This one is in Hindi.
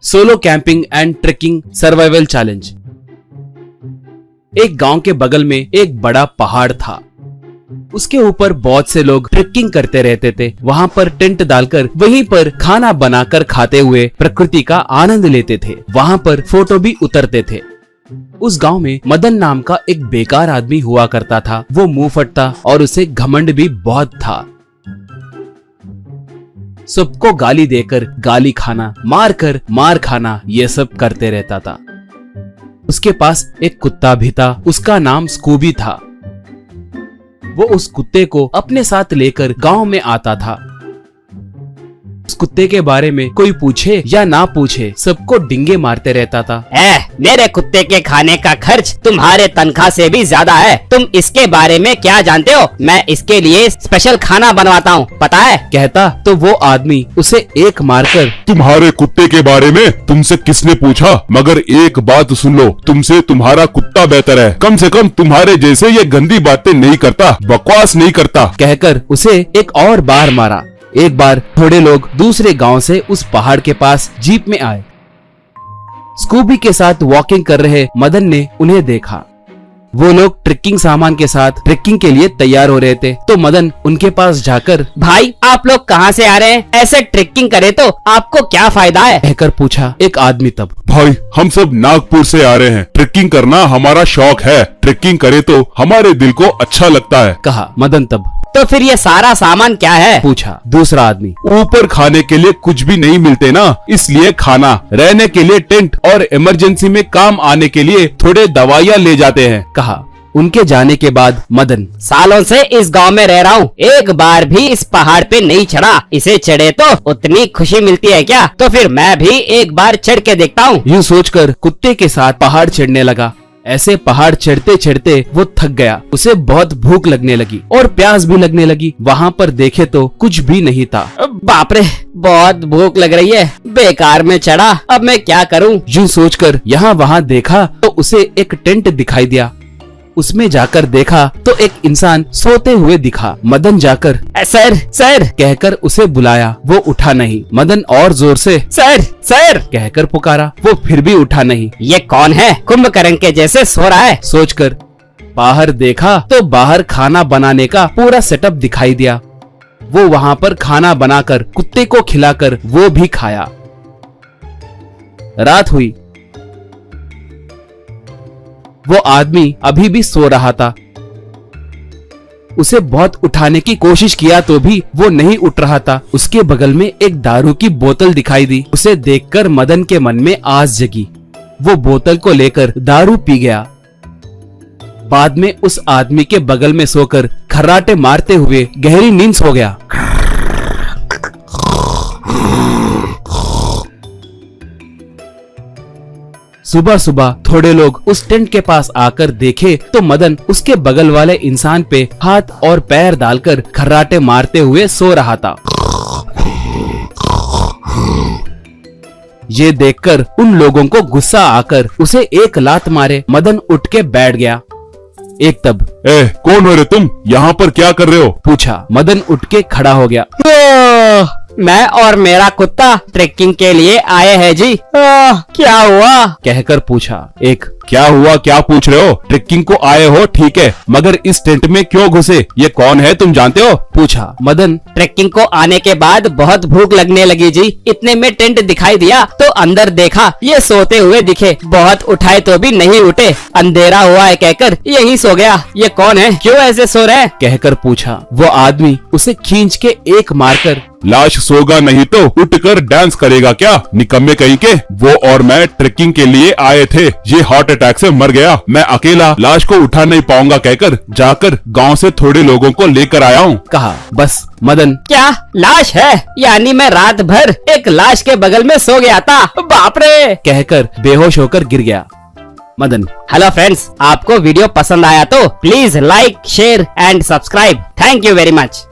Solo camping and trekking survival challenge. एक गांव के बगल में एक बड़ा पहाड़ था। उसके ऊपर बहुत से लोग ट्रेकिंग करते रहते थे। वहां पर टेंट डालकर वहीं पर खाना बनाकर खाते हुए प्रकृति का आनंद लेते थे। वहां पर फोटो भी उतरते थे। उस गांव में मदन नाम का एक बेकार आदमी हुआ करता था। वो मुंह फटता और उसे घमंड भी बहुत था। सबको गाली देकर गाली खाना, मार कर मार खाना, ये सब करते रहता था। उसके पास एक कुत्ता भी था। उसका नाम स्कूबी था। वो उस कुत्ते को अपने साथ लेकर गांव में आता था। उस कुत्ते के बारे में कोई पूछे या ना पूछे, सबको डिंगे मारते रहता था। मेरे कुत्ते के खाने का खर्च तुम्हारे तनख्वाह से भी ज्यादा है। तुम इसके बारे में क्या जानते हो? मैं इसके लिए स्पेशल खाना बनवाता हूँ, पता है? कहता तो वो आदमी उसे एक मारकर, तुम्हारे कुत्ते के बारे में तुमसे किसने पूछा? मगर एक बात सुन लो, तुमसे तुम्हारा कुत्ता बेहतर है। कम से कम तुम्हारे जैसे ये गंदी बातें नहीं करता, बकवास नहीं करता। कहकर उसे एक और बार मारा। एक बार थोड़े लोग दूसरे गांव से उस पहाड़ के पास जीप में आए। स्कूबी के साथ वॉकिंग कर रहे मदन ने उन्हें देखा। वो लोग ट्रेकिंग सामान के साथ ट्रेकिंग के लिए तैयार हो रहे थे। तो मदन उनके पास जाकर, भाई आप लोग कहाँ से आ रहे हैं? ऐसे ट्रेकिंग करे तो आपको क्या फायदा है? कहकर पूछा एक आदमी तब। भाई हम सब नागपुर से आ रहे हैं। ट्रेकिंग करना हमारा शौक है। ट्रेकिंग करे तो हमारे दिल को अच्छा लगता है, कहा मदन तब। तो फिर ये सारा सामान क्या है? पूछा दूसरा आदमी। ऊपर खाने के लिए कुछ भी नहीं मिलते ना, इसलिए खाना, रहने के लिए टेंट और इमरजेंसी में काम आने के लिए थोड़े दवाइयाँ ले जाते हैं, कहा। उनके जाने के बाद मदन, सालों से इस गांव में रह रहा हूँ, एक बार भी इस पहाड़ पे नहीं चढ़ा। इसे चढ़े तो उतनी खुशी मिलती है क्या? तो फिर मैं भी एक बार चढ़ के देखता हूँ। यूँ सोचकर कुत्ते के साथ पहाड़ चढ़ने लगा। ऐसे पहाड़ चढ़ते चढ़ते वो थक गया। उसे बहुत भूख लगने लगी और प्यास भी लगने लगी। वहाँ पर देखे तो कुछ भी नहीं था। बाप रे, बहुत भूख लग रही है। बेकार में चढ़ा, अब मैं क्या करूँ? यूँ सोचकर यहाँ वहाँ देखा तो उसे एक टेंट दिखाई दिया। उसमें जाकर देखा तो एक इंसान सोते हुए दिखा। मदन जाकर सर सर कहकर उसे बुलाया। वो उठा नहीं। मदन और जोर से सर सर कहकर पुकारा। वो फिर भी उठा नहीं। ये कौन है? कुंभकर्ण के जैसे सो रहा है। सोचकर बाहर देखा तो बाहर खाना बनाने का पूरा सेटअप दिखाई दिया। वो वहाँ पर खाना बनाकर कुत्ते को खिलाकर वो भी खाया। रात हुई। वो आदमी अभी भी सो रहा था। उसे बहुत उठाने की कोशिश किया तो भी वो नहीं उठ रहा था। उसके बगल में एक दारू की बोतल दिखाई दी। उसे देखकर मदन के मन में आस जगी। वो बोतल को लेकर दारू पी गया। बाद में उस आदमी के बगल में सोकर खर्राटे मारते हुए गहरी नींद सो गया। सुबह सुबह थोड़े लोग उस टेंट के पास आकर देखे तो मदन उसके बगल वाले इंसान पे हाथ और पैर डालकर खर्राटे मारते हुए सो रहा था। ये देखकर उन लोगों को गुस्सा आकर उसे एक लात मारे। मदन उठ के बैठ गया। एक तब, कौन हो रे तुम? यहाँ पर क्या कर रहे हो? पूछा। मदन उठ के खड़ा हो गया। मैं और मेरा कुत्ता ट्रेकिंग के लिए आए हैं जी। क्या हुआ? कहकर पूछा एक। क्या हुआ, क्या पूछ रहे हो? ट्रेकिंग को आए हो ठीक है, मगर इस टेंट में क्यों घुसे? ये कौन है, तुम जानते हो? पूछा। मदन, ट्रेकिंग को आने के बाद बहुत भूख लगने लगी जी। इतने में टेंट दिखाई दिया तो अंदर देखा, ये सोते हुए दिखे। बहुत उठाए तो भी नहीं उठे। अंधेरा हुआ है कहकर यहीं सो गया। ये कौन है, क्यों ऐसे सो रहे? कहकर पूछा। वो आदमी उसे खींच के एक मारकर, लाश सोगा नहीं तो उठकर डांस करेगा क्या? निकम्मे कहीं के। वो और मैं ट्रेकिंग के लिए आए थे। ये हार्ट अटैक से मर गया। मैं अकेला लाश को उठा नहीं पाऊंगा कहकर जाकर गांव से थोड़े लोगों को लेकर आया हूँ, कहा। बस मदन, क्या लाश है? यानी मैं रात भर एक लाश के बगल में सो गया था। बाप रे, कहकर बेहोश होकर गिर गया। मदन, हेलो फ्रेंड्स, आपको वीडियो पसंद आया तो please like, share and subscribe. Thank you very much.